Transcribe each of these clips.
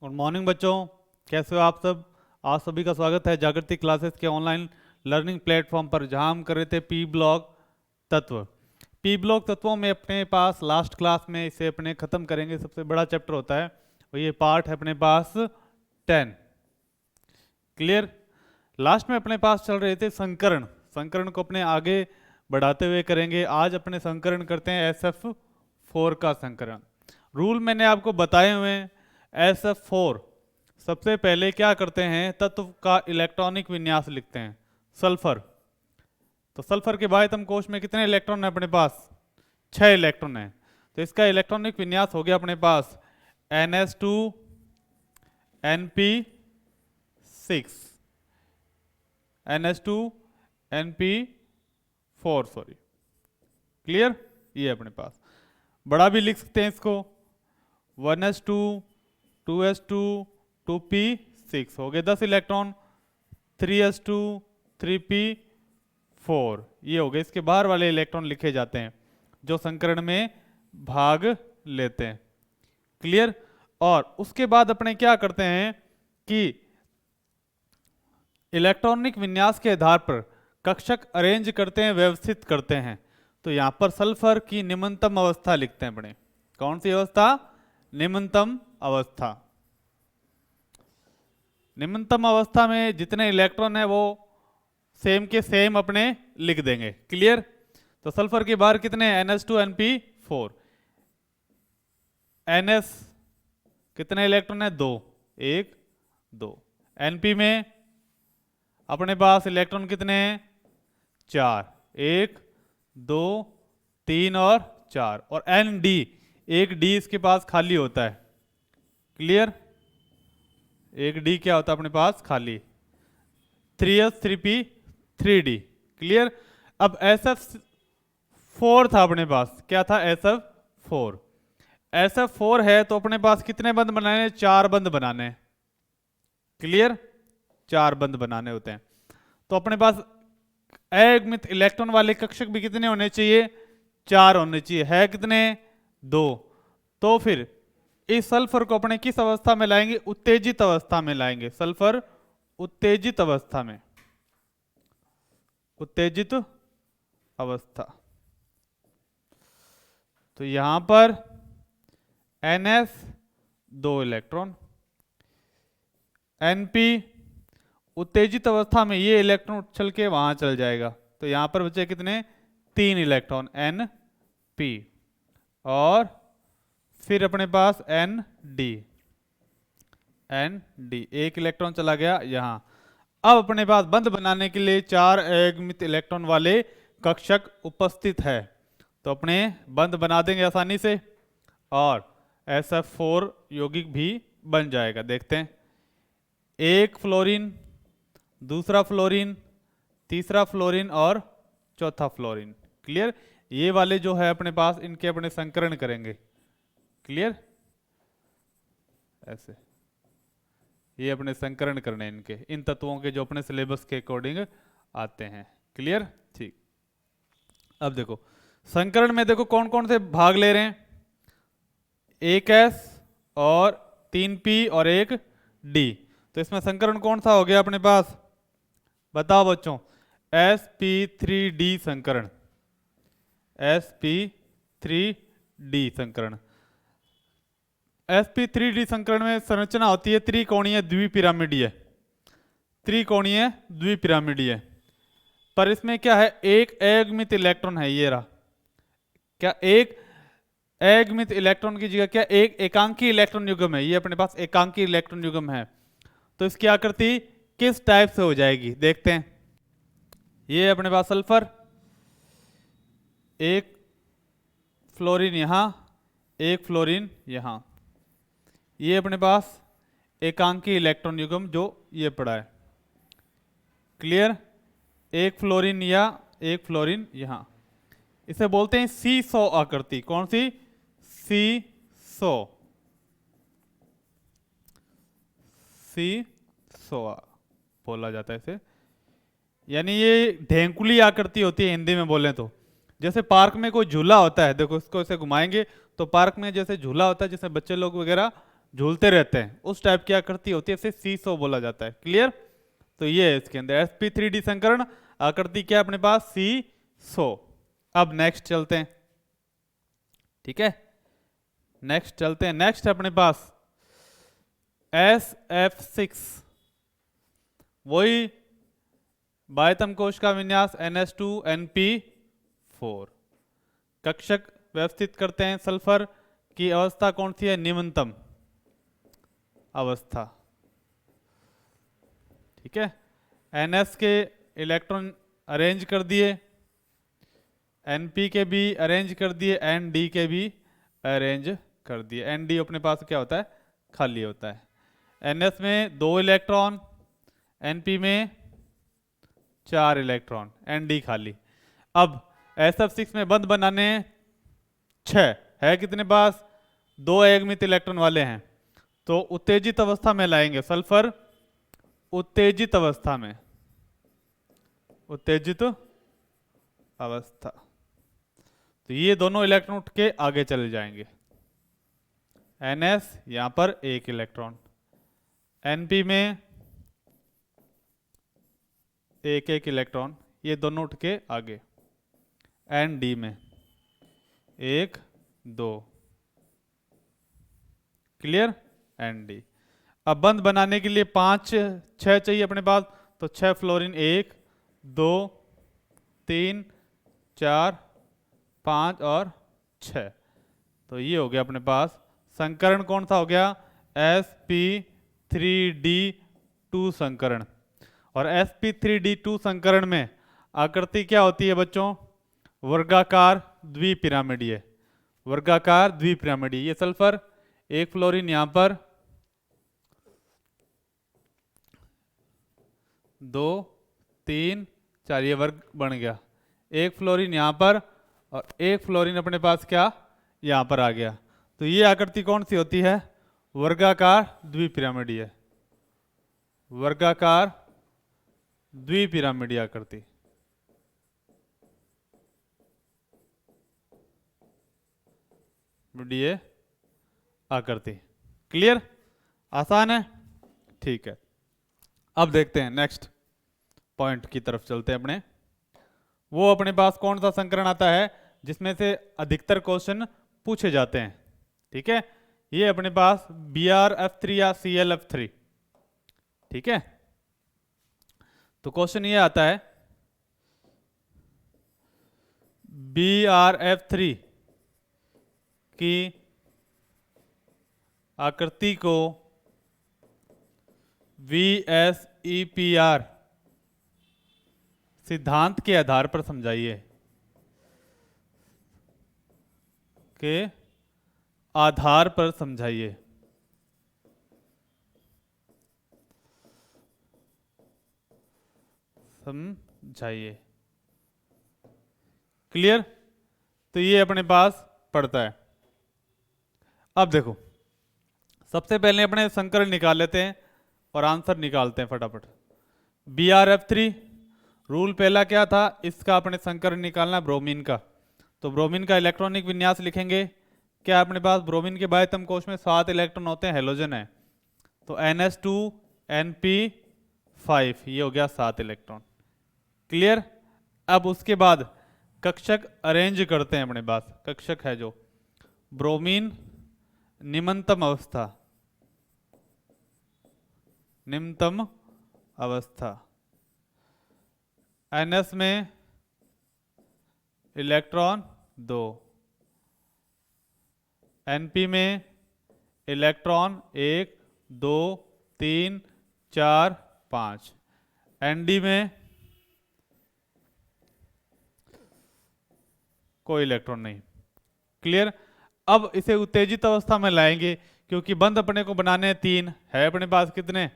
Good morning बच्चों, कैसे हो आप सब। आज सभी का स्वागत है जागृति क्लासेस के ऑनलाइन लर्निंग प्लेटफॉर्म पर, जहां हम कर रहे थे पी ब्लॉक तत्व। पी ब्लॉक तत्वों में अपने पास लास्ट क्लास में इसे अपने खत्म करेंगे। सबसे बड़ा चैप्टर होता है और ये पार्ट है अपने पास 10। क्लियर। लास्ट में अपने पास चल रहे थे संकरण। संकरण को अपने आगे बढ़ाते हुए करेंगे। आज अपने संकरण करते हैं SF4 का संकरण। रूल मैंने आपको बताए हुए हैं। SF4 सबसे पहले क्या करते हैं, तत्व का इलेक्ट्रॉनिक विन्यास लिखते हैं। सल्फर, तो सल्फर के बाह्यतम कोश में कितने इलेक्ट्रॉन है अपने पास? 6 इलेक्ट्रॉन है। तो इसका इलेक्ट्रॉनिक विन्यास हो गया अपने पास NS2 NP6 NS2 NP4 sorry. Clear. ये अपने पास बड़ा भी लिख सकते हैं इसको 1s2 2s2 2p6 हो गए 10 इलेक्ट्रॉन। 3s2 3p4 ये हो गए इसके बाहर वाले इलेक्ट्रॉन लिखे जाते हैं जो संकरण में भाग लेते हैं। क्लियर। और उसके बाद अपने क्या करते हैं कि इलेक्ट्रॉनिक विन्यास के आधार पर कक्षक अरेंज करते हैं, व्यवस्थित करते हैं। तो यहां पर सल्फर की निम्नतम अवस्था लिखते हैं अपने। कौन सी अवस्था? निम्नतम अवस्था। निम्नतम अवस्था में जितने इलेक्ट्रॉन है वो सेम के सेम अपने लिख देंगे। क्लियर। तो सल्फर के बाहर कितने? NS2 NP4। NS कितने इलेक्ट्रॉन है? 2 1 2। NP में अपने पास इलेक्ट्रॉन कितने हैं? 4 1 2 3 और 4। और ND एक D इसके पास खाली होता है। क्लियर। एक D क्या होता है अपने पास? खाली। 3s 3p 3d। क्लियर। अब SF4 था अपने पास। क्या था? SF4। SF4 है तो अपने पास कितने बंध बनाने? 4 बंध बनाने। क्लियर। 4 बंध बनाने होते हैं। तो अपने पास अयुग्मित इलेक्ट्रॉन वाले कक्षक भी कितने होने चाहिए? 4 होने चाहिए। है कितने? 2। तो फिर इस सल्फर को अपने किस अवस्था में लाएंगे? उत्तेजित अवस्था में लाएंगे। सल्फर उत्तेजित अवस्था में। उत्तेजित अवस्था। तो यहां पर NS 2 इलेक्ट्रॉन, NP उत्तेजित अवस्था में ये इलेक्ट्रॉन उछल के वहां चल जाएगा। तो यहां पर बचे कितने? 3 इलेक्ट्रॉन NP। और फिर अपने पास ND। एक इलेक्ट्रॉन चला गया यहां। अब अपने पास बंध बनाने के लिए 4 अयुग्मित इलेक्ट्रॉन वाले कक्षक उपस्थित है। तो अपने बंध बना देंगे आसानी से और SF4 यौगिक भी बन जाएगा। देखते हैं। एक फ्लोरीन, दूसरा फ्लोरीन, तीसरा फ्लोरीन और चौथा फ्लोरीन। क्लियर। ये वाले जो है अपने पास इनके अपने संकरण करेंगे। क्लियर। ऐसे ये अपने संकरण करने इनके, इन तत्वों के जो अपने सिलेबस के अकॉर्डिंग आते हैं। क्लियर। ठीक। अब देखो संकरण में देखो कौन कौन से भाग ले रहे हैं। 1s और 3p और 1d। तो इसमें संकरण कौन सा हो गया अपने पास? बताओ बच्चों। sp3d संकरण। sp3d संकरण। sp3d संकरण में संरचना होती है त्रिकोणीय द्विपिरामिडीय। त्रिकोणीय द्विपिरामिडीय। पर इसमें क्या है? एक अयुग्मित इलेक्ट्रॉन है। ये रहा। क्या एक अयुग्मित इलेक्ट्रॉन की जगह क्या एक एकांकी इलेक्ट्रॉन युग्म है? ये अपने पास एकांकी इलेक्ट्रॉन युग्म है। तो इसकी आकृति किस टाइप से हो जाएगी देखते हैं। ये अपने पास सल्फर, एक फ्लोरीन यहां, एक फ्लोरीन यहां। ये अपने पास एकांकी इलेक्ट्रॉन युग्म जो ये पड़ा है। क्लियर। एक फ्लोरीन या एक फ्लोरीन यहां। इसे बोलते हैं C100 आकृति। कौन सी? C100। C100 बोला जाता है इसे। यानी ये ढेंकुली आकृति होती है हिंदी में बोले तो। जैसे पार्क में कोई झूला होता है, देखो इसको ऐसे घुमाएंगे तो पार्क में जैसे झूला होता है जिसमें बच्चे लोग वगैरह झूलते रहते हैं, उस टाइप की आकृति होती है, इसे सीसो बोला जाता है। क्लियर? तो ये है इसके अंदर sp3d संकरण आकृति क्या है अपने पास, सीसो। अब नेक्स्ट चलते हैं, ठीक है, नेक्स्ट चलते हैं। नेक्स्ट अपने पास SF6, वही बाह्यतम कोश का विन्यास NH2NP4। कक्षक व्यवस्थित करते हैं, सल्फर की अवस्था कौन सी है, निम्नतम अवस्था, ठीक है। NS के इलेक्ट्रॉन अरेंज कर दिए, NP के भी अरेंज कर दिए, ND के भी अरेंज कर दिए। ND अपने पास क्या होता है, खाली होता है। NS में 2 इलेक्ट्रॉन, NP में 4 इलेक्ट्रॉन, ND खाली। अब SF6 में बंध बनाने 6 है, कितने पास, 2 अयगमित इलेक्ट्रॉन वाले हैं, तो उत्तेजित अवस्था में लाएंगे सल्फर, उत्तेजित अवस्था में, उत्तेजित अवस्था, तो ये दोनों इलेक्ट्रॉन उठ के आगे चले जाएंगे। NS यहां पर 1 इलेक्ट्रॉन, NP में 1 इलेक्ट्रॉन, ये दोनों उठ के आगे। ND में 1 2, क्लियर, ND। अब बंध बनाने के लिए 5 6 चाहिए अपने पास, तो 6 फ्लोरीन, 1 2 3 4 5 और 6, तो ये हो गया अपने पास संकरण। कौन सा हो गया, sp3d2 संकरण। और sp3d2 संकरण में आकृति क्या होती है बच्चों, वर्गाकार द्विपिरामिडीय, वर्गाकार द्विपिरामिडीय। ये सल्फर, 1 फ्लोरीन यहां पर, 2 3 4, ये वर्ग बन गया, 1 फ्लोरीन यहां पर और 1 फ्लोरीन अपने पास क्या यहां पर आ गया। तो ये आकृति कौन सी होती है, वर्गाकार द्विपिरामिडीय, वर्गाकार द्विपिरामिडीय आकृति। आकृति, क्लियर, आसान है, ठीक है। अब देखते हैं नेक्स्ट पॉइंट की तरफ चलते हैं अपने। वो अपने पास कौन सा संकरण आता है जिसमें से अधिकतर क्वेश्चन पूछे जाते हैं, ठीक है। ये अपने पास BrF3 या ClF3, ठीक है। तो क्वेश्चन ये आता है BrF3 की आकृति को VSEPR सिद्धांत के आधार पर समझाइए, के आधार पर समझाइए। समझाइए, क्लियर। तो ये अपने पास पड़ता है। अब देखो, सबसे पहले अपने संकरण निकाल लेते हैं और आंसर निकालते हैं फटाफट। BrF3 रूल पहला क्या था, इसका अपने संकरण निकालना ब्रोमीन का, तो ब्रोमीन का इलेक्ट्रॉनिक विन्यास लिखेंगे। क्या अपने पास ब्रोमीन के बाह्यतम कोश में 7 इलेक्ट्रॉन होते हैं, हेलोजन है, तो NH2NP5, ये हो गया 7 इलेक्ट्रॉन, क्लियर। अब उसके बाद कक्षक अरेंज करते हैं अपने पास, कक्षक है जो ब्रोमीन निम्नतम अवस्था, निम्नतम अवस्था, NS में इलेक्ट्रॉन 2, NP में इलेक्ट्रॉन 1 2 3 4 5, ND में कोई इलेक्ट्रॉन नहीं, क्लियर। अब इसे उत्तेजित अवस्था में लाएंगे, क्योंकि बंध अपने को बनाने 3 है, अपने पास कितने,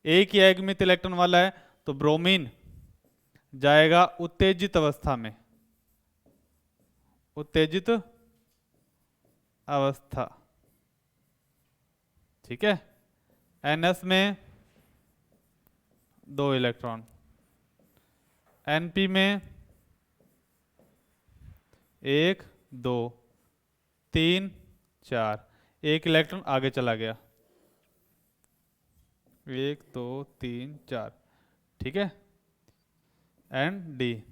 1 ही अयगमित इलेक्ट्रॉन वाला है, तो ब्रोमीन जाएगा उत्तेजित अवस्था में, उत्तेजित अवस्था, ठीक है। NS में 2 इलेक्ट्रॉन, NP में 1 2 3 4, 1 इलेक्ट्रॉन आगे चला गया, 1 2 3 4, ठीक है, एंड डी,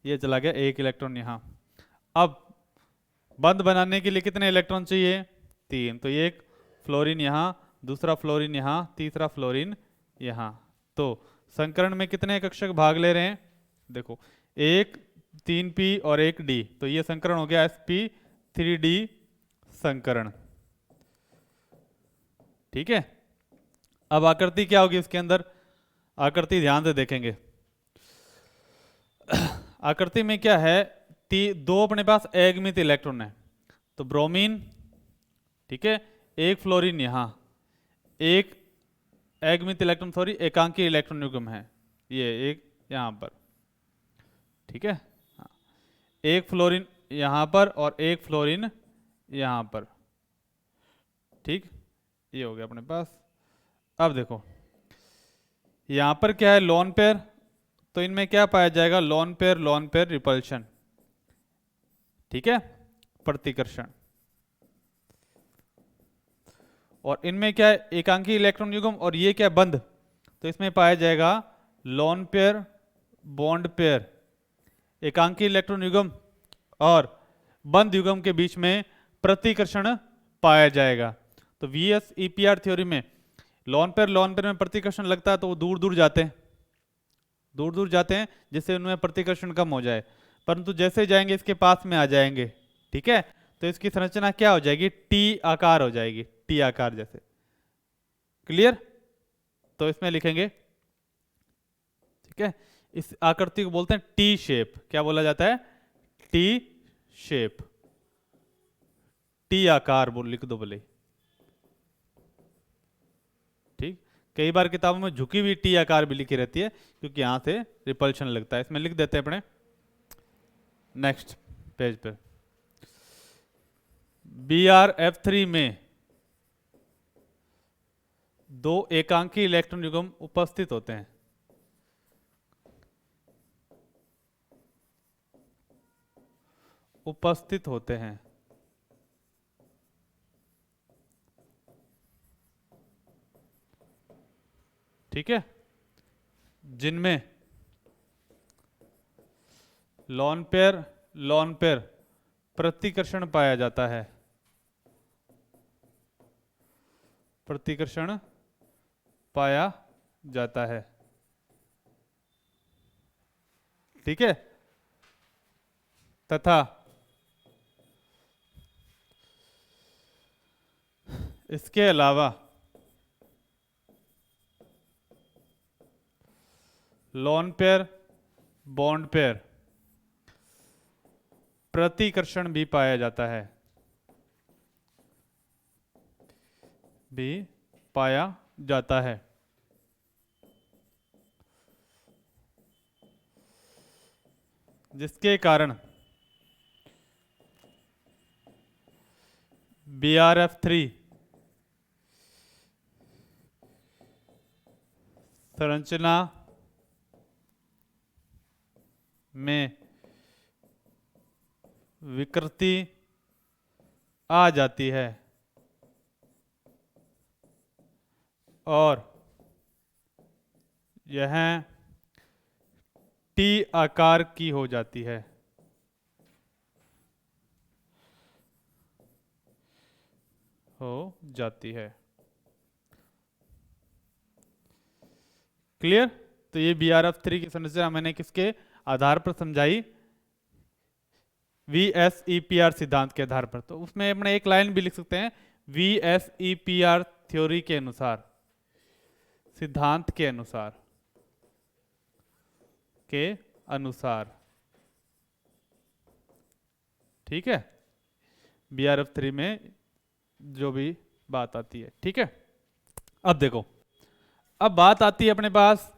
ये चला गया एक इलेक्ट्रॉन यहाँ। अब बंद बनाने के लिए कितने इलेक्ट्रॉन चाहिए? 3, तो ये एक फ्लोरीन यहाँ, दूसरा फ्लोरीन यहाँ, तीसरा फ्लोरीन यहाँ। तो संकरण में कितने कक्षक भाग ले रहे हैं? देखो, एक 3p और एक d, तो ये संकरण हो गया sp3d संकरण, ठीक है। अब आकृति क्या होगी इसके अंदर? आकृति ध्यान से देखेंगे। आकृति में क्या है? दो अपने पास एकमित इलेक्ट्रॉन है, तो ब्रोमीन, ठीक है, एक फ्लोरीन यहाँ, एक एकमित इलेक्ट्रॉन, सॉरी एकांकी इलेक्ट्रॉन युग्म है ये एक यहाँ पर, ठीक है, हाँ। एक फ्लोरीन यहाँ पर और एक फ्लोरीन यहाँ पर, ठीक, ये हो गया अपने पास। अब देखो यहाँ पर क्या है? लोन पेयर, तो इनमें क्या पाया जाएगा? लोन पेयर रिपल्शन, ठीक है, प्रतिकर्षण। और इनमें क्या है? एकांकी इलेक्ट्रॉन युग्म, और ये क्या? बंध, तो इसमें पाया जाएगा लोन पेयर बॉन्ड पेयर, एकांकी इलेक्ट्रॉन युग्म और बंध युग्म के बीच में प्रतिकर्षण पाया जाएगा। तो VSEPR थ्योरी में लोन पेयर में प्रतिकर्षण लगता है तो वो दूर दूर जाते हैं, जिससे उनमें प्रतिकर्षण कम हो जाए, परंतु जैसे जाएंगे इसके पास में आ जाएंगे, ठीक है, तो इसकी संरचना क्या हो जाएगी? टी आकार हो जाएगी, टी आकार जैसे। क्लियर? तो इसमें लिखेंगे, ठीक है, इस आकृति को बोलते हैं टी शेप। क्या बोला जाता है? टी शेप, टी आकार बोल लिख दो भले, ठीक। कई बार किताबों में झुकी हुई टी आकार भी लिखी रहती है क्योंकि यहां से रिपल्शन लगता है, इसमें लिख देते हैं अपने नेक्स्ट पेज पे। BrF3 में दो एकांकी इलेक्ट्रॉन युग्म उपस्थित होते हैं, ठीक है, जिनमें लोन पेयर प्रतिकर्षण पाया जाता है, ठीक है, तथा इसके अलावा लोन पेयर बॉन्ड पेयर प्रतिकर्षण भी पाया जाता है, जिसके कारण BrF3 संरचना में विकृति आ जाती है और यह टी आकार की हो जाती है, क्लियर? तो ये BrF3 की संरचना मैंने किसके आधार पर समझाई? VSEPR सिद्धांत के आधार पर। तो उसमें अपने एक लाइन भी लिख सकते हैं, VSEPR थ्योरी के अनुसार, सिद्धांत के अनुसार, ठीक है, BrF3 में जो भी बात आती है, ठीक है। अब देखो, अब बात आती है अपने पास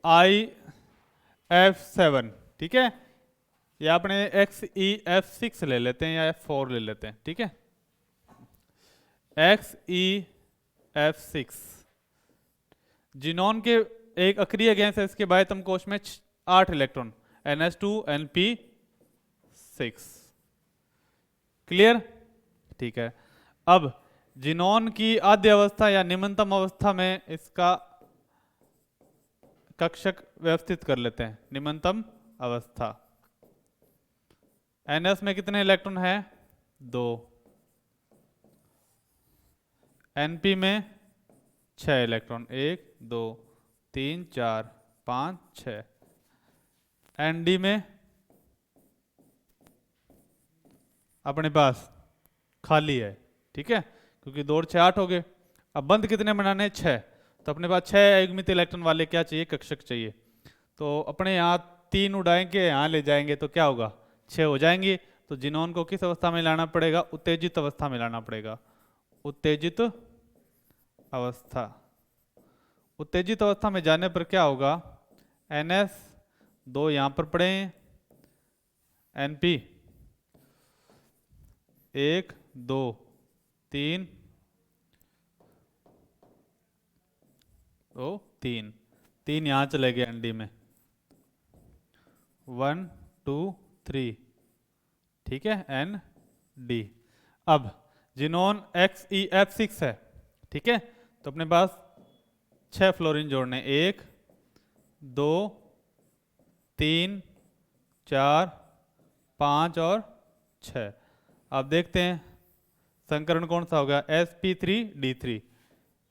IF7, ठीक है, या अपने XeF6 ले लेते हैं या F4 ले लेते हैं, ठीक है। XeF6 जिनोन के एक अक्रिय गैस है, इसके बाह्यतम कोश में 8 इलेक्ट्रॉन, NH2NP6, क्लियर? ठीक है। अब जिनोन की आद्य अवस्था या निम्नतम अवस्था में इसका कक्षक व्यवस्थित कर लेते हैं। निम्नतम अवस्था NS में कितने इलेक्ट्रॉन है? 2। NP में 6 इलेक्ट्रॉन, 1 2 3 4 5 6। ND में अपने पास खाली है, ठीक है, क्योंकि 2 और 6 8 हो गए। अब बंद कितने बनाने? 6। तो अपने पास 6 युग्मित इलेक्ट्रॉन वाले क्या चाहिए? कक्षक चाहिए। तो अपने यहाँ 3 उड़ाएंगे, यहाँ ले जाएंगे तो क्या होगा? 6 हो जाएंगे। तो जिनोन को किस अवस्था में लाना पड़ेगा? उत्तेजित अवस्था में लाना पड़ेगा। उत्तेजित अवस्था। उत्तेजित अवस्था में जाने पर क्या होगा? NS 2 यहाँ पर पड़े, NP 1 2 3 2 3 3 यहाँ चले गए ND में, 1 2 3, ठीक है, ND। अब जिनोन XeF6 है, ठीक है, तो अपने पास 6 फ्लोरीन जोड़ने, 1 2 3 4 5 और 6। अब देखते हैं संकरण कौन सा होगा? sp3d3,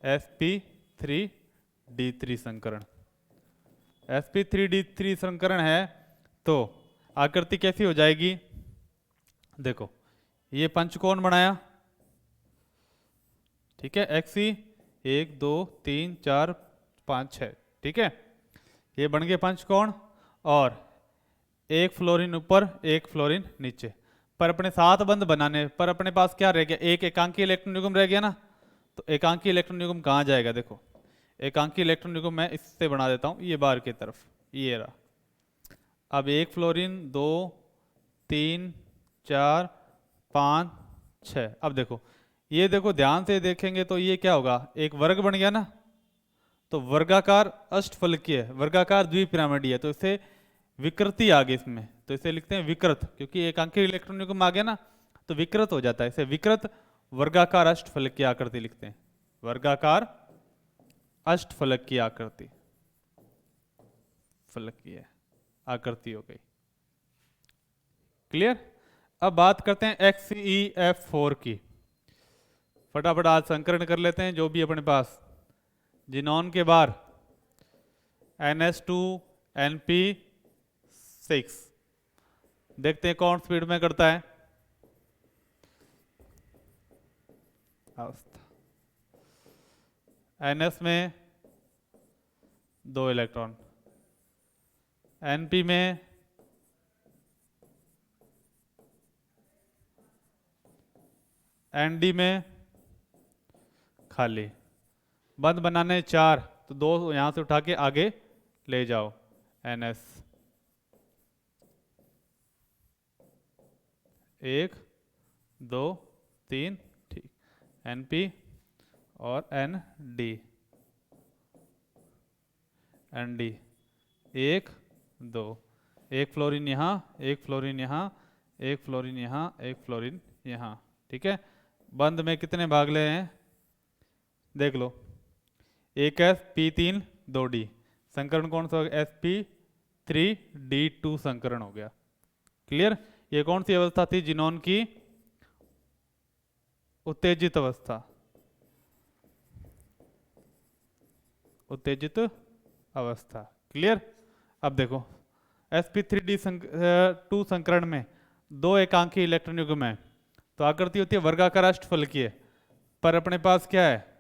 sp3d3 संकरण। sp3d3 संकरण है तो आकृति कैसी हो जाएगी? देखो, ये पंचकोण बनाया, ठीक है, Xe 1 2 3 4 5 6, ठीक है, ये बन गए पंचकोण। और एक फ्लोरीन ऊपर, एक फ्लोरीन नीचे। पर अपने 7 बंध बनाने पर अपने पास क्या रह गया? एक एकांकी इलेक्ट्रॉन युग्म रह गया ना। तो एकांकी इलेक्ट्रॉन युग्म कहाँ जाएगा? देखो, एकांकी इलेक्ट्रॉन युग्म मैं इससे बना देता हूँ, ये बाहर की तरफ, ये रहा। अब एक फ्लोरीन, 2 3 4 5 6। अब देखो, ये देखो, ध्यान से देखेंगे तो ये क्या होगा? एक वर्ग बन गया ना। तो वर्गाकार अष्टफलकीय, वर्गाकार द्विपिरामिडीय है, तो इसे विकृति आ गई इसमें, तो इसे लिखते हैं विकृत, क्योंकि एकांकी इलेक्ट्रॉन युग्म आ गया ना, तो विकृत हो जाता है। इसे विकृत वर्गाकार अष्टफलक की आकृति लिखते हैं। वर्गाकार अष्टफलक की आकृति, फलकीय आकृति हो गई। क्लियर? अब बात करते हैं XeF4 की। फटाफट आज संकरण कर लेते हैं जो भी अपने पास जिनोन के बाहर NS2 NP6। देखते हैं कौन स्पीड में करता है अवस्था। NS में 2 इलेक्ट्रॉन, NP में ND में खाली। बंद बनाने 4, तो 2 यहां से उठा के आगे ले जाओ। NS 1 2 3, ठीक, NP और ND 1 2, एक फ्लोरीन यहाँ, एक फ्लोरीन यहाँ, एक फ्लोरीन यहाँ, एक फ्लोरीन यहाँ, ठीक है। बंद में कितने भाग ले हैं? देख लो, एक sp3 2d, संकरण कौन सा होगा? sp3d2 संकरण हो गया। क्लियर? ये कौन सी अवस्था थी जिनोन की? उत्तेजित अवस्था, उत्तेजित अवस्था। क्लियर? अब देखो, sp3d2 संकरण में 2 एकांकी इलेक्ट्रॉन युग्म है, तो आकृति होती है वर्गाकार अष्टफलकीय। पर अपने पास क्या है?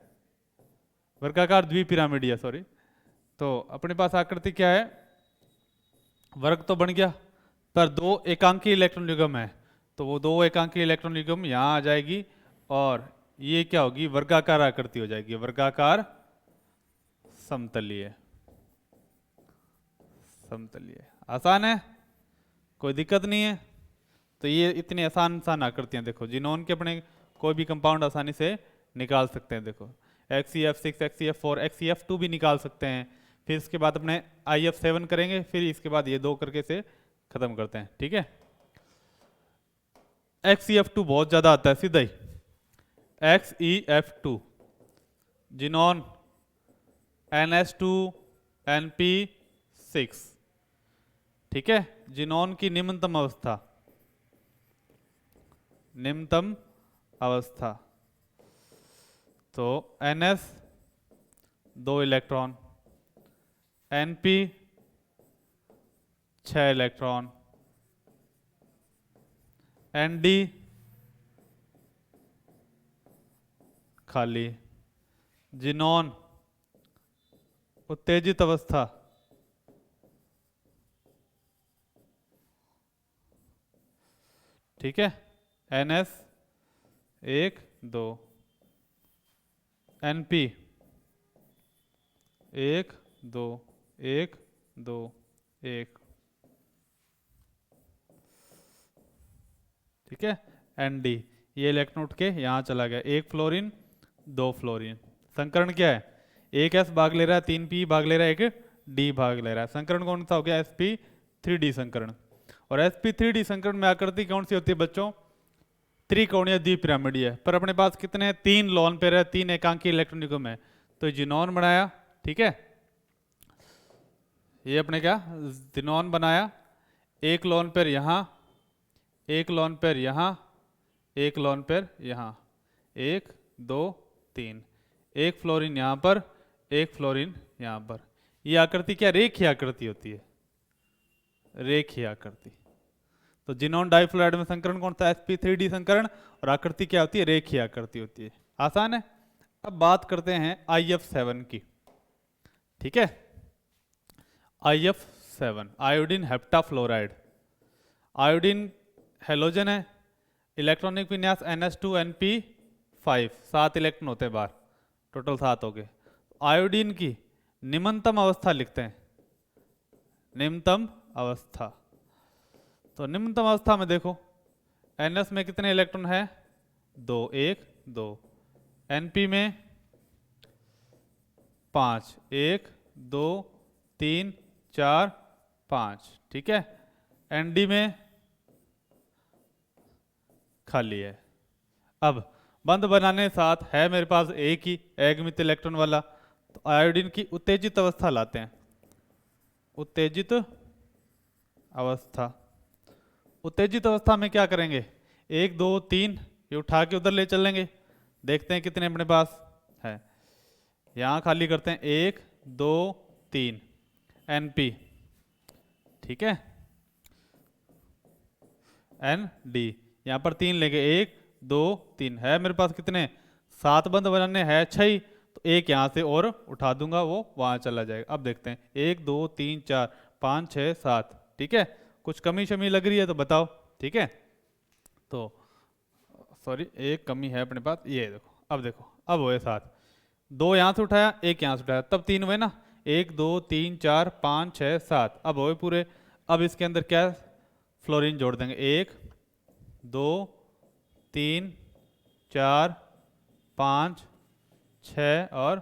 वर्गाकार द्विपिरामिडीय, सॉरी। तो अपने पास आकृति क्या है? वर्ग तो बन गया, पर 2 एकांकी इलेक्ट्रॉन युग्म है, तो वो 2 एकांकी इलेक्ट्रॉन युग्म यहां आ जाएगी और ये क्या होगी? वर्गाकार आकृति हो जाएगी, वर्गाकार समतलीय। समतलीय आसान है, कोई दिक्कत नहीं है। तो ये इतनी आसान आकृतियां देखो, जिनोन के अपने कोई भी कंपाउंड आसानी से निकाल सकते हैं। देखो, XeF6, XeF4, XeF2 भी निकाल सकते हैं। फिर इसके बाद अपने IF7 करेंगे, फिर इसके बाद ये 2 करके से खत्म करते हैं, ठीक है। XeF2 बहुत ज्यादा आता है सीधा ही, XeF2, जिनॉन NH2 NP6, ठीक है, जिनॉन की निम्नतम अवस्था, निम्नतम अवस्था। तो NS 2 electron, NP 6 electron, ND खाली, जिनॉन उत्तेजित अवस्था, ठीक है, NS 1 2, NP 1 2 1 2 1, ठीक है, ND ये इलेक्ट्रॉन उठ के यहां चला गया, एक फ्लोरीन 2 फ्लोरीन। संकरण क्या है, एक S भाग ले रहा है, 3P भाग ले रहा है, एक D भाग ले रहा है। संकरण कौन सा हो गया, sp3d संकरण। और sp3d संकरण में आकृति कौन सी होती है बच्चों, त्रिकोणीय द्विपिरामिडीय है। पर अपने पास कितने हैं, 3 लोन पेयर है, 3 एकांकी इलेक्ट्रॉन युग्म है। तो जिनॉन बनाया, ठीक है, ये अपने क्या जिनॉन बनाया, एक लोन पेयर यहां, एक लोन पेयर यहां, एक लोन पेयर यहां, 1 2 3, एक फ्लोरीन यहां पर, एक फ्लोरीन यहां पर। ये आकृति क्या रेखीय आकृति होती है, रेखीय आकृति। तो जिनॉन डाइफ्लोराइड में संकरण कौन सा, sp3d संकरण, और आकृति क्या होती है, रेखीय आकृति होती है। आसान है। अब बात करते हैं IF7 की, ठीक है, IF7 आयोडीन हेप्टाफ्लोराइड। आयोडीन हेलोजन है, इलेक्ट्रॉनिक विन्यास NH2 NP5, 7 इलेक्ट्रॉन होते हैं बाहर, टोटल 7 हो गए। आयोडीन की निम्नतम अवस्था लिखते हैं, निम्नतम अवस्था। तो निम्नतम अवस्था में देखो NS में कितने इलेक्ट्रॉन है, 2 1 2, NP में 5 1 2 3 4 5, ठीक है, ND में खाली है। अब बंध बनाने साथ है मेरे पास एक ही एकमित इलेक्ट्रॉन वाला, तो आयोडीन की उत्तेजित अवस्था लाते हैं, उत्तेजित अवस्था। उत्तेजित अवस्था में क्या करेंगे, 1 2 3 ये उठा के उधर ले चलेंगे, देखते हैं कितने अपने पास है, यहां खाली करते हैं 1 2 3, NP, ठीक है, ND यहां पर 3 लेंगे, 1 2 3 है मेरे पास कितने, 7 बंध बनाने हैं 6 ही, तो एक यहां से और उठा दूंगा, वो वहां चला जाएगा। अब देखते हैं 1 2 3 4 5 6 7, ठीक है, कुछ कमी शमी लग रही है तो बताओ, ठीक है। तो सॉरी एक कमी है अपने पास, ये देखो, अब देखो, अब हुए 7, 2 यहां से उठाया, एक यहां से उठाया, तब 3 हुए ना, 1 2 3 4 5 6 7, अब हुए पूरे। अब इसके अंदर क्या फ्लोरीन जोड़ देंगे, 1 2 3 4 5 6 और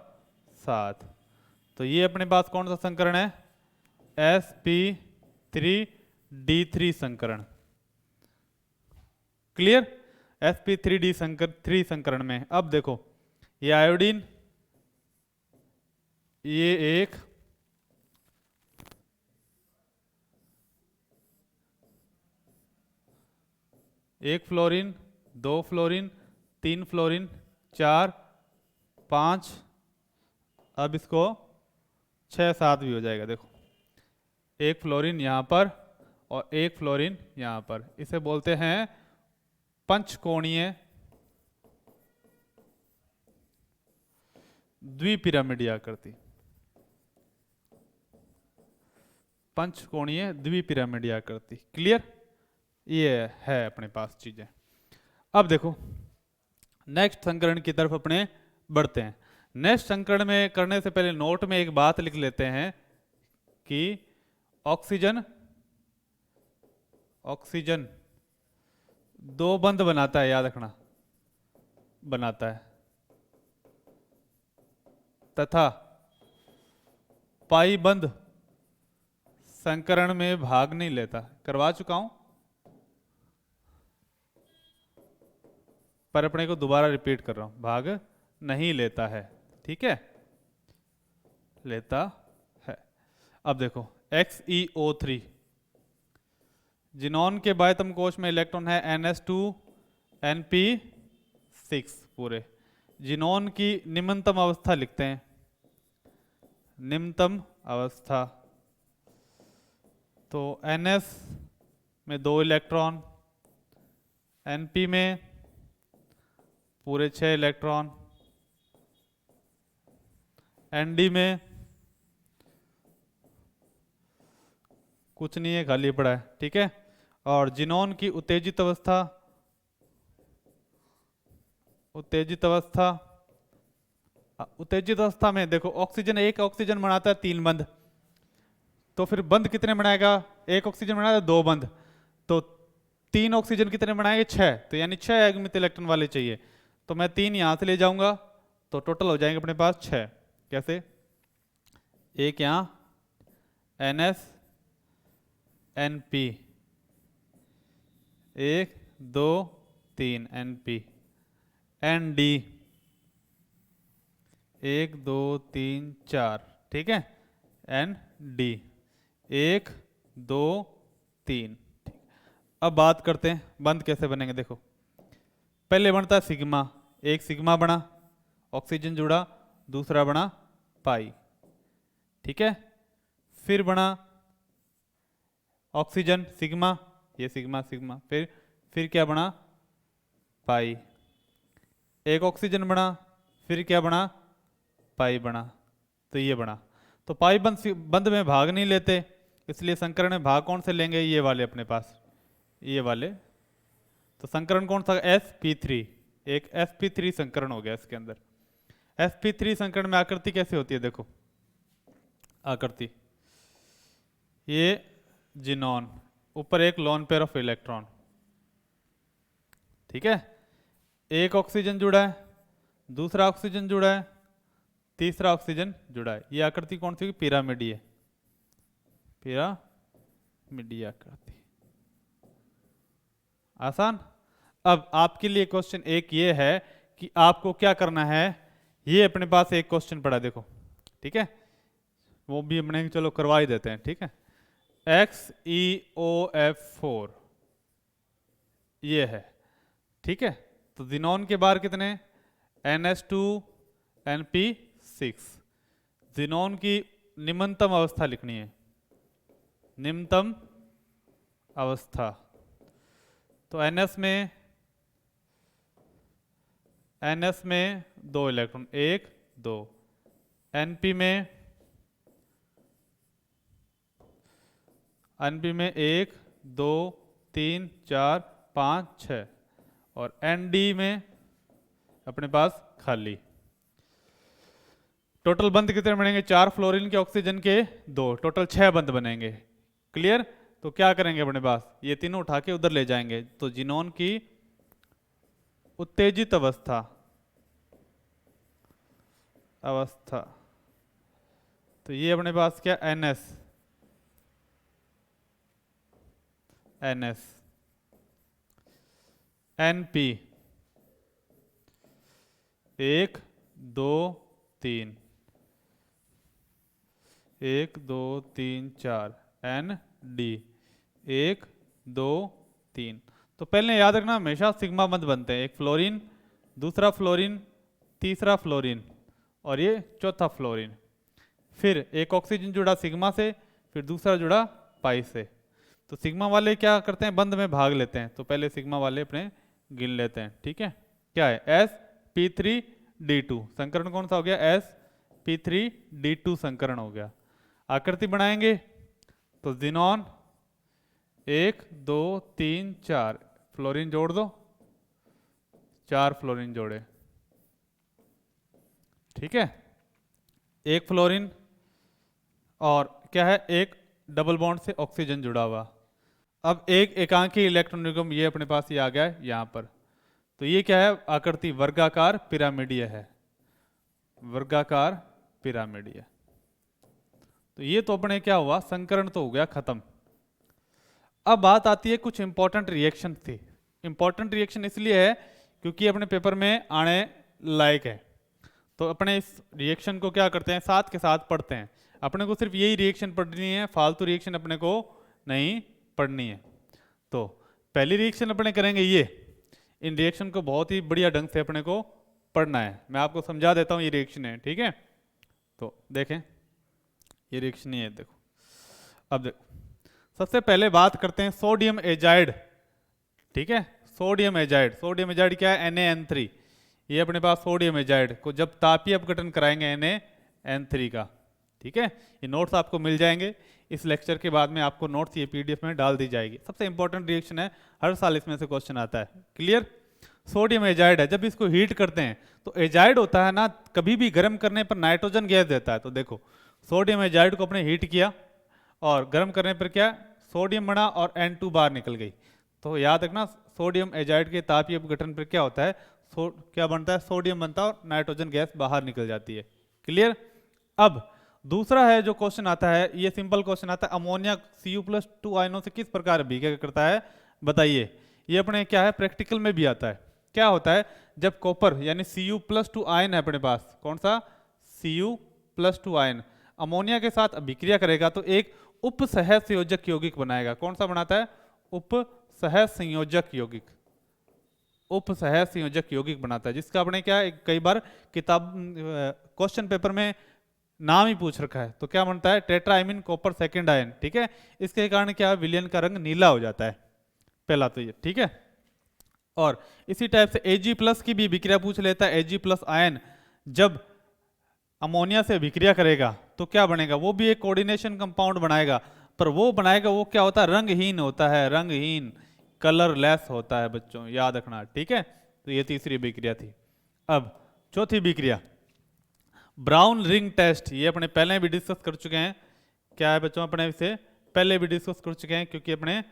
7। तो ये अपने पास कौन सा संकरण है, sp3d3 संकरण। क्लियर, sp3d संकरण में अब देखो ये आयोडीन, ये एक फ्लोरीन, 2 फ्लोरीन, 3 फ्लोरीन, 4 5, अब इसको 6 7 भी हो जाएगा। देखो एक फ्लोरीन यहां पर और एक फ्लोरीन यहां पर, इसे बोलते हैं पंचकोणीय द्विपिरामिडीय आकृति, पंचकोणीय द्विपिरामिडीय आकृति। क्लियर, ये है अपने पास चीजें। अब देखो नेक्स्ट संकरण की तरफ अपने बढ़ते हैं। नेक्स्ट संकरण में करने से पहले नोट में एक बात लिख लेते हैं कि ऑक्सीजन, ऑक्सीजन 2 बंध बनाता है, याद रखना, बनाता है, तथा पाई बंध संकरण में भाग नहीं लेता। करवा चुका हूं, पर अपने को दोबारा रिपीट कर रहा हूं, भाग नहीं लेता है, ठीक है, लेता है। अब देखो XeO3, जिनॉन के बाह्यतम कोश में इलेक्ट्रॉन है NS2Np6 पूरे। जिनॉन की निम्नतम अवस्था लिखते हैं, निम्नतम अवस्था, तो NS में 2 इलेक्ट्रॉन, Np में पूरे 6 इलेक्ट्रॉन, Nd में कुछ नहीं है, खाली पड़ा है, ठीक है। और जिनॉन की उत्तेजित अवस्था, उत्तेजित अवस्था, उत्तेजित अवस्था में देखो ऑक्सीजन, एक ऑक्सीजन बनाता है 3 बंध, तो फिर बंध कितने बनाएगा, एक ऑक्सीजन बनाएगा 2 बंध, तो 3 ऑक्सीजन कितने बनाएंगे 6, तो यानी 6 अगमित इलेक्ट्रॉन वाले चाहिए, तो मैं 3 यहां से ले जाऊंगा, तो टोटल हो जाएंगे अपने पास 6। कैसे, एक यहां NS NP, 1 2 3 NP, ND 1 2 3 4, ठीक है, ND 1 2 3। अब बात करते हैं बंध कैसे बनेंगे। देखो पहले बनता है सिग्मा, एक सिग्मा बना, ऑक्सीजन जुड़ा, दूसरा बना पाई, ठीक है। फिर बना ऑक्सीजन सिग्मा, ये सिग्मा सिग्मा, फिर क्या बना पाई, एक ऑक्सीजन बना, फिर क्या बना पाई बना, तो ये बना। तो पाई बंध में भाग नहीं लेते, इसलिए संकरण में भाग कौन से लेंगे, ये वाले अपने पास, ये वाले। तो संकरण कौन सा, sp3, एक sp3 संकरण हो गया इसके अंदर। sp3 संकरण में आकृति कैसे होती है, देखो आकृति, ये जिनॉन, ऊपर एक लोन पेयर ऑफ इलेक्ट्रॉन, ठीक है, एक ऑक्सीजन जुड़ा है, दूसरा ऑक्सीजन जुड़ा है, तीसरा ऑक्सीजन जुड़ा है। ये आकृति कौन सी, पिरामिडीय, पिरामिडीय आकृति, आसान। अब आपके लिए क्वेश्चन एक ये है कि आपको क्या करना है, ये अपने पास एक क्वेश्चन पड़ा देखो, ठीक है, वो भी हमने चलो करवा ही देते हैं, ठीक है। XeOF4 ये है, ठीक है। तो जिनॉन के बार कितने, NS2Np6। जिनॉन की निम्नतम अवस्था लिखनी है, निम्नतम अवस्था, तो NS में 2 इलेक्ट्रॉन, 1 2, NP में 1 2 3 4 5 6, और ND में अपने पास खाली। टोटल बंध कितने बनेंगे, 4 फ्लोरीन के, ऑक्सीजन के 2, टोटल 6 बंध बनेंगे। क्लियर। तो क्या करेंगे अपने पास, ये तीनों उठा के उधर ले जाएंगे। तो जिनॉन की उत्तेजित अवस्था, तो ये अपने पास क्या, NS NP 1 2 3, 1 2 3 4, ND 1 2 3। तो पहले याद रखना हमेशा सिग्मा बंध बनते हैं, एक फ्लोरीन, दूसरा फ्लोरीन, तीसरा फ्लोरीन, और ये चौथा फ्लोरीन। फिर एक ऑक्सीजन जुड़ा सिग्मा से, फिर दूसरा जुड़ा पाई से। तो सिग्मा वाले क्या करते हैं, बंध में भाग लेते हैं, तो पहले सिग्मा वाले अपने गिन लेते हैं, ठीक है। क्या है, sp3d2 संकरण कौन सा हो गया, sp3d2 संकरण हो गया। आकृति बनाएंगे तो जिनॉन 1 2 3 4, फ्लोरीन जोड़ दो, 4 फ्लोरीन जोड़े, ठीक है, एक फ्लोरीन, और क्या है, एक डबल बॉन्ड से ऑक्सीजन जुड़ा हुआ। अब एक एकांकी इलेक्ट्रॉन युग्म ये अपने पास ये आ गया है यहां पर। तो ये क्या है, आकृति वर्गाकार पिरामिडीय है, वर्गाकार पिरामिडीय। तो ये तो अपने क्या हुआ, संकरण तो हो गया खत्म। अब बात आती है कुछ इंपॉर्टेंट रिएक्शन थी। इंपॉर्टेंट रिएक्शन इसलिए है क्योंकि अपने पेपर में आने लायक है। तो अपने इस रिएक्शन को क्या करते हैं, साथ के साथ पढ़ते हैं। अपने को सिर्फ यही रिएक्शन पढ़नी है, फालतू रिएक्शन अपने को नहीं पढ़नी है। तो पहली रिएक्शन अपने करेंगे ये, इन रिएक्शन को बहुत ही बढ़िया ढंग से अपने को पढ़ना है। मैं आपको समझा देता हूँ ये रिएक्शन है, ठीक है। तो देखें ये रिएक्शन ही है, देखो। अब देखो सबसे पहले बात करते हैं सोडियम एजाइड, ठीक है। सोडियम एजाइड, सोडियम एजाइड क्या है, NaN3। ये अपने पास सोडियम एजाइड को जब तापीय अपघटन कराएंगे NaN3 का, ठीक है। ये नोट्स आपको मिल जाएंगे इस लेक्चर के बाद में, आपको नोट्स ये PDF में डाल दी जाएगी। सबसे इंपॉर्टेंट रिएक्शन है, हर साल इसमें से क्वेश्चन आता है, क्लियर। सोडियम एजाइड है, जब इसको हीट करते हैं तो एजाइड होता है ना, कभी भी गर्म करने पर नाइट्रोजन गैस देता है। तो देखो सोडियम एजाइड को अपने हीट किया और गर्म करने पर क्या, सोडियम बना और N2 बाहर निकल गई। तो याद रखना सोडियम एजाइड के तापीय अपघटन पर क्या होता है, क्या बनता है, सोडियम बनता है और नाइट्रोजन गैस बाहर निकल जाती है, क्लियर। अब दूसरा है जो क्वेश्चन आता है, ये सिंपल क्वेश्चन आता है, अमोनिया Cu+2 आयनों से किस प्रकार अभिक्रिया करता है बताइए। ये अपने क्या है, प्रैक्टिकल में भी आता है। क्या होता है, जब कॉपर यानी Cu+2 आयन है अपने पास, कौन सा, Cu+2 आयन अमोनिया के साथ अभिक्रिया करेगा तो एक उपसह संयोजक यौगिक बनाएगा। कौन सा बनाता है, उपसह संयोजक यौगिक, उपसह संयोजक यौगिक बनाता है, जिसका अपने क्या कई बार किताब क्वेश्चन पेपर में नाम ही पूछ रखा है। तो क्या बनता है, टेट्राइमिन कॉपर सेकंड आयन, ठीक है। इसके कारण क्या विलयन का रंग नीला हो जाता है, पहला तो ये, ठीक है। और इसी टाइप से Ag+ की भी अभिक्रिया पूछ लेता है। Ag+ आयन जब अमोनिया से अभिक्रिया करेगा तो क्या बनेगा, वो भी एक कोऑर्डिनेशन कंपाउंड बनाएगा, पर वो बनाएगा वो क्या होता है, रंगहीन होता है, रंगहीन, कलरलेस होता है बच्चों, याद रखना, ठीक है। तो ये तीसरी अभिक्रिया थी। अब चौथी अभिक्रिया ब्राउन रिंग टेस्ट, ये अपने पहले भी डिस्कस कर चुके हैं। क्या है बच्चों, अपने इसे पहले भी डिस्कस कर चुके हैं क्योंकि अपने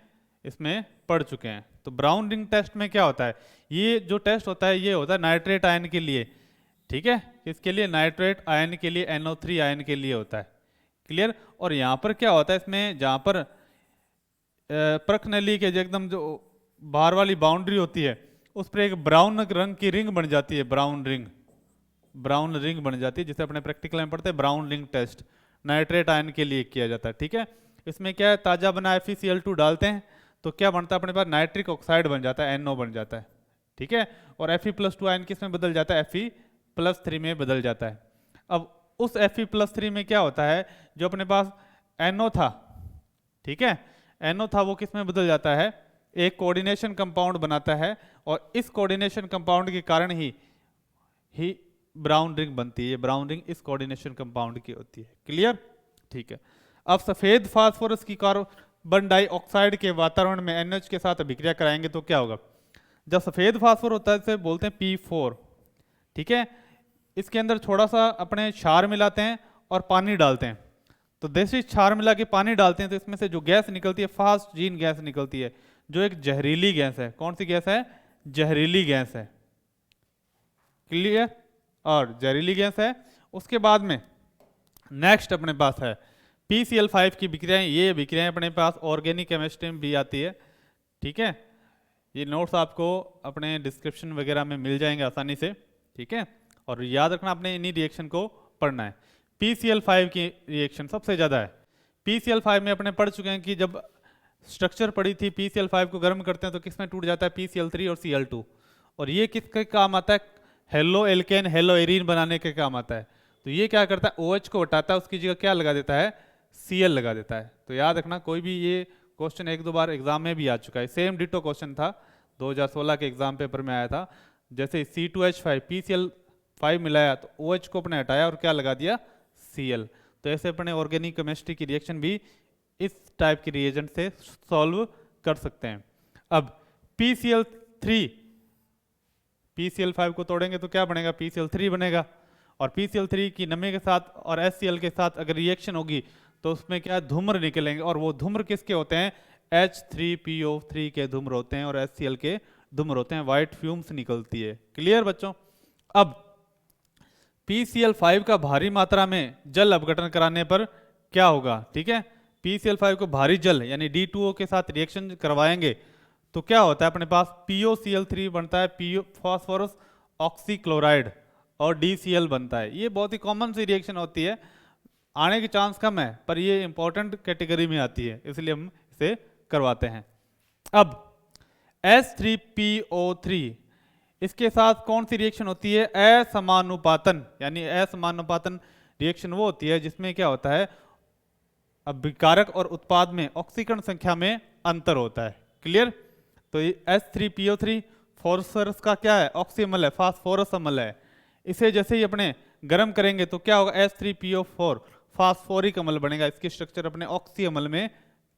इसमें पढ़ चुके हैं। तो ब्राउन रिंग टेस्ट में क्या होता है, ये जो टेस्ट होता है ये होता है नाइट्रेट आयन के लिए, ठीक है। इसके लिए नाइट्रेट आयन के लिए, NO3 आयन के लिए होता है, क्लियर। और यहाँ पर क्या होता है, इसमें जहाँ पर परख नली के एकदम जो बाहर वाली बाउंड्री होती है उस पर एक ब्राउन रंग की रिंग बन जाती है, ब्राउन रिंग, ब्राउन रिंग बन जाती है, जिसे अपने प्रैक्टिकल में पढ़ते हैं। Brown ring test nitrate ion के लिए किया जाता है, ठीक है। इसमें क्या है, ताजा बना FeCl2 डालते हैं तो क्या बनता है अपने पास, नाइट्रिक ऑक्साइड बन जाता है, NO बन जाता है, ठीक है। और Fe+2 आयन किस में बदल जाता है, Fe+3 में बदल जाता है। अब उस Fe+3 में क्या होता है, जो अपने पास NO था, ठीक है, NO था, वो किस में बदल जाता है, एक कोऑर्डिनेशन कंपाउंड बनाता है, और इस कोऑर्डिनेशन कंपाउंड के कारण ही ब्राउन रिंग बनती है। ब्राउन रिंग इस कोऑर्डिनेशन कंपाउंड की होती है, क्लियर, ठीक है। अब सफेद फास्फोरस की कार्बन डाइऑक्साइड के वातावरण में NH के साथ अभिक्रिया कराएंगे तो क्या होगा, जब सफेद फास्फोर होता है इसे बोलते हैं P4, ठीक है। इसके अंदर थोड़ा सा अपने क्षार मिलाते हैं और पानी डालते हैं। तो देसी क्षार मिला के पानी डालते हैं तो इसमें से जो गैस निकलती है फास्जीन गैस निकलती है, जो एक जहरीली गैस है। कौन सी गैस है, जहरीली गैस है, क्लियर। और जहरीली गैस है। उसके बाद में नेक्स्ट अपने पास है PCl5 की विक्रियाएं। ये विक्रियाएं अपने पास ऑर्गेनिक केमिस्ट्री में भी आती है, ठीक है। ये नोट्स आपको अपने डिस्क्रिप्शन वगैरह में मिल जाएंगे आसानी से, ठीक है। और याद रखना आपने इन्हीं रिएक्शन को पढ़ना है। PCl5 की रिएक्शन सबसे ज़्यादा है। PCl5 में अपने पढ़ चुके हैं कि जब स्ट्रक्चर पड़ी थी, PCl5 को गर्म करते हैं तो किसमें टूट जाता है, PCl3 और Cl2। और ये किसके काम आता है, हेलो एल्केन हेलो एरीन बनाने के काम आता है। तो ये क्या करता है, OH को हटाता है, उसकी जगह क्या लगा देता है, Cl लगा देता है। तो याद रखना, कोई भी ये क्वेश्चन एक दो बार एग्जाम में भी आ चुका है, सेम डिटो क्वेश्चन था, 2016 के एग्जाम पेपर में आया था। जैसे C2H5 PCl5 मिलाया तो OH को अपने हटाया और क्या लगा दिया, Cl। तो ऐसे अपने ऑर्गेनिक केमिस्ट्री की रिएक्शन भी इस टाइप की रिएजेंट से सॉल्व कर सकते हैं। अब PCl5 को तोड़ेंगे तो क्या बनेगा, PCl3 बनेगा। और PCl3 की नमी के साथ और HCl के साथ अगर रिएक्शन होगी तो उसमें क्या धूम्र निकलेंगे, और वो धूम्र किसके होते हैं, H3PO3 के धूम्र होते हैं और HCl के धूम्र होते हैं, व्हाइट फ्यूम्स निकलती है, क्लियर बच्चों। अब PCl5 का भारी मात्रा में जल अपघटन कराने पर क्या होगा, ठीक है। PCl5 को भारी जल यानी D2O के साथ रिएक्शन करवाएंगे तो क्या होता है अपने पास POCl3 बनता है, पीओ फॉस्फोरस ऑक्सीक्लोराइड, और DCl बनता है। ये बहुत ही कॉमन सी रिएक्शन होती है, आने की चांस कम है, पर ये इंपॉर्टेंट कैटेगरी में आती है, इसलिए हम इसे करवाते हैं। अब H3PO3 इसके साथ कौन सी रिएक्शन होती है? असमानुपातन, यानी असमानुपातन रिएक्शन वो होती है जिसमें क्या होता है, अभिकारक और उत्पाद में ऑक्सीकरण संख्या में अंतर होता है। क्लियर? तो ये H3PO3 फॉस्फोरस का क्या है? ऑक्सी अम्ल है, फास्फोरस अम्ल है। इसे जैसे ही अपने गर्म करेंगे तो क्या होगा? H3PO4 फास्फोरिक अम्ल बनेगा। इसकी स्ट्रक्चर अपने ऑक्सी अम्ल में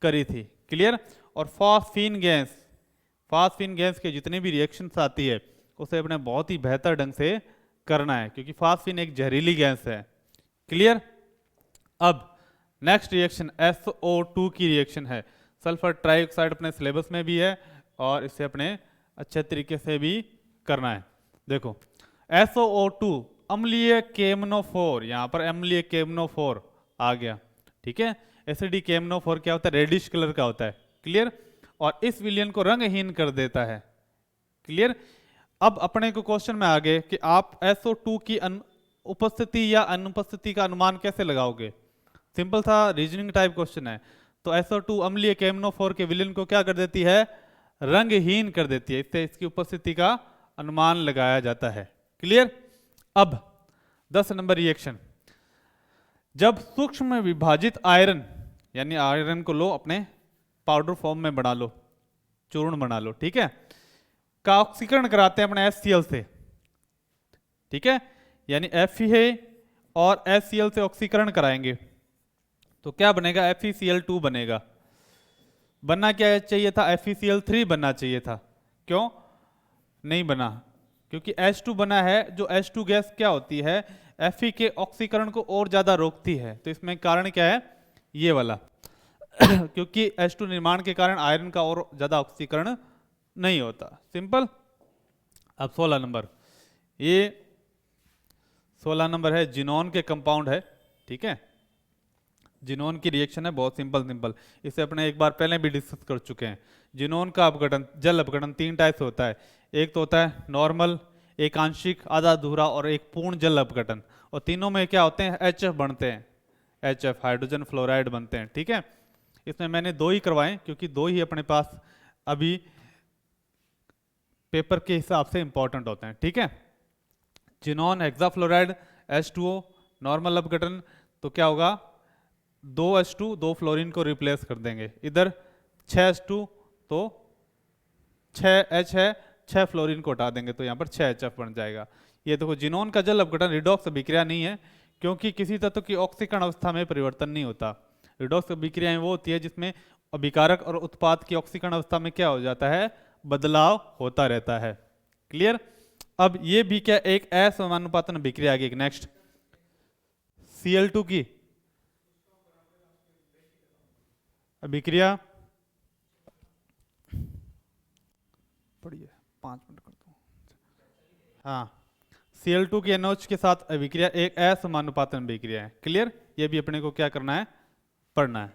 करी थी। क्लियर? और फास्फीन गैस के जितने भी रिएक्शंस आती है उसे अपने बहुत ही बेहतर ढंग से करना है, क्योंकि फास्फीन एक जहरीली गैस है। क्लियर? अब नेक्स्ट रिएक्शन SO2 की रिएक्शन है। सल्फर ट्राइऑक्साइड अपने सिलेबस में भी है और इसे अपने अच्छे तरीके से भी करना है। देखो SO2 अम्लीय KMnO4, यहाँ पर अम्लीय KMnO4 आ गया। ठीक है, एसिडी KMnO4 क्या होता है? रेडिश कलर का होता है। क्लियर? और इस विलयन को रंगहीन कर देता है। क्लियर? अब अपने को क्वेश्चन में आ गए कि आप SO2 की उपस्थिति या अनुपस्थिति का अनुमान कैसे लगाओगे? सिंपल सा रीजनिंग टाइप क्वेश्चन है। तो SO2 अम्लीय KMnO4 के विलयन को क्या कर देती है? रंगहीन कर देती है। इससे इसकी उपस्थिति का अनुमान लगाया जाता है। क्लियर? अब 10 नंबर रिएक्शन, जब सूक्ष्म विभाजित आयरन, यानी आयरन को लो अपने पाउडर फॉर्म में बना लो, चूर्ण बना लो, ठीक है, का ऑक्सीकरण कराते हैं अपने HCl से। ठीक है, यानी Fe और HCl से ऑक्सीकरण कराएंगे तो क्या बनेगा? FeCl2 बनेगा। बनना क्या चाहिए था? FeCl3 बनना चाहिए था। क्यों नहीं बना? क्योंकि H2 बना है। जो H2 गैस क्या होती है? Fe के ऑक्सीकरण को और ज्यादा रोकती है। तो इसमें कारण क्या है? ये वाला क्योंकि H2 निर्माण के कारण आयरन का और ज्यादा ऑक्सीकरण नहीं होता। सिंपल। अब 16 नंबर, ये 16 नंबर है, जिनोन के कंपाउंड है। ठीक है, जिनोन की रिएक्शन है, बहुत सिंपल। इसे अपने एक बार पहले भी डिस्कस कर चुके हैं। जिनोन का अपघटन, जल अपघटन 3 टाइप से होता है। एक तो होता है नॉर्मल, एक आंशिक, आधा अधूरा और एक पूर्ण जल अपघटन। और तीनों में क्या होते हैं? HF बनते हैं। HF हाइड्रोजन फ्लोराइड बनते हैं। ठीक है, इसमें मैंने 2 ही करवाए क्योंकि 2 ही अपने पास अभी पेपर के हिसाब से इंपॉर्टेंट होते हैं। ठीक है, जिनोन हेक्साफ्लोराइड H2O नॉर्मल अपघटन, तो क्या होगा? 2H2 2 फ्लोरीन को रिप्लेस कर देंगे। इधर 6H2 तो 6H है, 6 फ्लोरीन को हटा देंगे तो यहाँ पर 6HF बन जाएगा। ये देखो, जिनोन का जल अपघटन रिडॉक्स अभिक्रिया नहीं है, क्योंकि किसी तत्व की ऑक्सीकरण अवस्था में परिवर्तन नहीं होता। रिडॉक्स अभिक्रियाएं वो होती है जिसमें अभिकारक और उत्पाद की ऑक्सीकरण अवस्था में क्या हो जाता है? बदलाव होता रहता है। क्लियर? अब ये भी क्या एक असमानुपातन अभिक्रिया आ गई। नेक्स्ट Cl2 की अभिक्रिया पढ़िए, 5 मिनट करता हूँ। हाँ, Cl2 की NOH के साथ अभिक्रिया एक असमानुपातन अभिक्रिया है। क्लियर? ये भी अपने को क्या करना है? पढ़ना है।